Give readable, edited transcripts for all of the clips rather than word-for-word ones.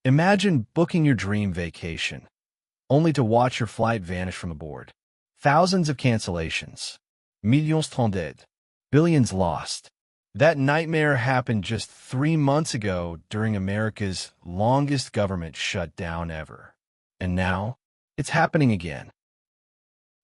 Imagine booking your dream vacation, only to watch your flight vanish from aboard. Thousands of cancellations, millions strandés, billions lost. That nightmare happened just 3 months ago during America's longest government shutdown ever. And now, it's happening again.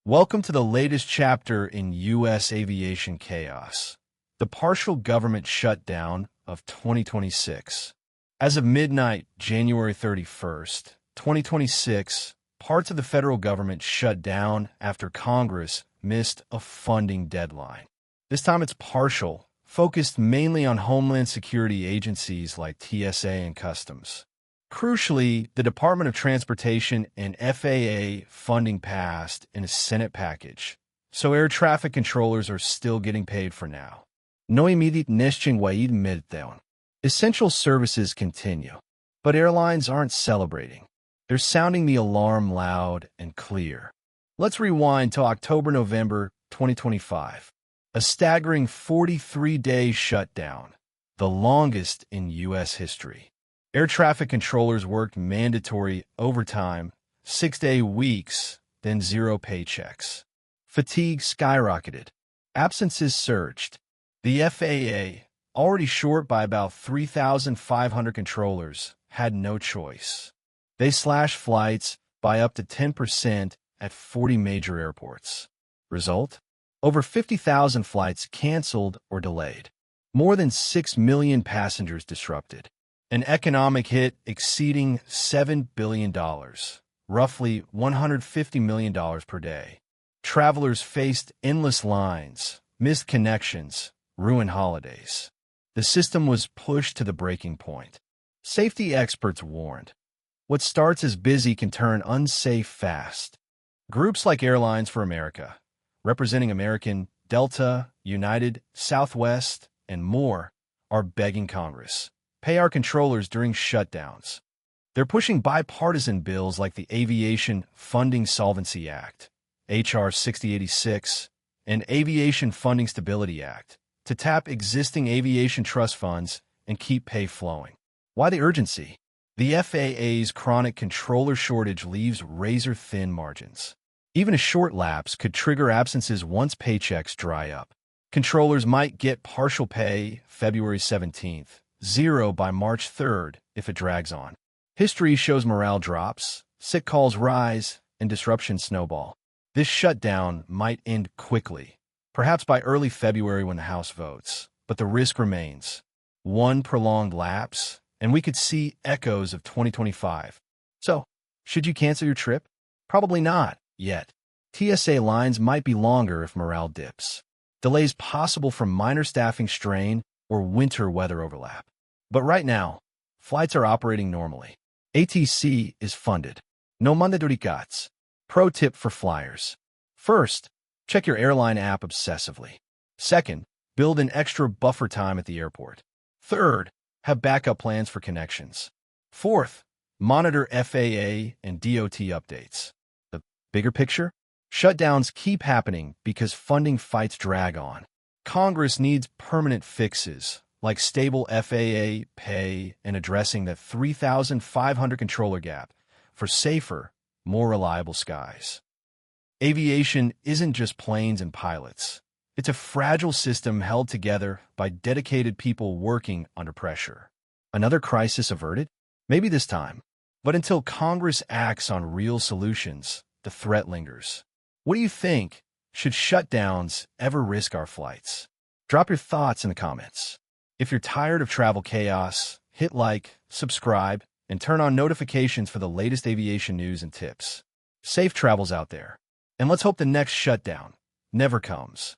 Welcome to the latest chapter in U.S. aviation chaos, the partial government shutdown of 2026. As of midnight, January 31st, 2026, parts of the federal government shut down after Congress missed a funding deadline. This time it's partial, focused mainly on Homeland Security agencies like TSA and Customs. Crucially, the Department of Transportation and FAA funding passed in a Senate package, so air traffic controllers are still getting paid for now. No immediate nationwide meltdown. Essential services continue, but airlines aren't celebrating. They're sounding the alarm loud and clear. Let's rewind to October-November 2025. A staggering 43-day shutdown, the longest in U.S. history. Air traffic controllers worked mandatory overtime, 6-day weeks, then 0 paychecks. Fatigue skyrocketed. Absences surged. The FAA, already short by about 3,500 controllers, had no choice. They slashed flights by up to 10% at 40 major airports. Result? Over 50,000 flights canceled or delayed. More than 6 million passengers disrupted. An economic hit exceeding $7 billion, roughly $150 million per day. Travelers faced endless lines, missed connections, ruined holidays. The system was pushed to the breaking point. Safety experts warned, what starts as busy can turn unsafe fast. Groups like Airlines for America, representing American, Delta, United, Southwest, and more, are begging Congress, pay our controllers during shutdowns. They're pushing bipartisan bills like the Aviation Funding Solvency Act, H.R. 6086, and Aviation Funding Stability Act, to tap existing aviation trust funds and keep pay flowing. Why the urgency? The FAA's chronic controller shortage leaves razor-thin margins. Even a short lapse could trigger absences once paychecks dry up. Controllers might get partial pay February 17th, 0 by March 3rd if it drags on. History shows morale drops, sick calls rise, and disruptions snowball. This shutdown might end quickly, perhaps by early February when the House votes, but the risk remains. One prolonged lapse, and we could see echoes of 2025. So, should you cancel your trip? Probably not, yet. TSA lines might be longer if morale dips. Delays possible from minor staffing strain or winter weather overlap. But right now, flights are operating normally. ATC is funded. No mandatory cuts. Pro tip for flyers. First, check your airline app obsessively. Second, build an extra buffer time at the airport. Third, have backup plans for connections. Fourth, monitor FAA and DOT updates. The bigger picture? Shutdowns keep happening because funding fights drag on. Congress needs permanent fixes, like stable FAA pay and addressing the 3,500 controller gap for safer, more reliable skies. Aviation isn't just planes and pilots. It's a fragile system held together by dedicated people working under pressure. Another crisis averted? Maybe this time. But until Congress acts on real solutions, the threat lingers. What do you think? Should shutdowns ever risk our flights? Drop your thoughts in the comments. If you're tired of travel chaos, hit like, subscribe, and turn on notifications for the latest aviation news and tips. Safe travels out there. And let's hope the next shutdown never comes.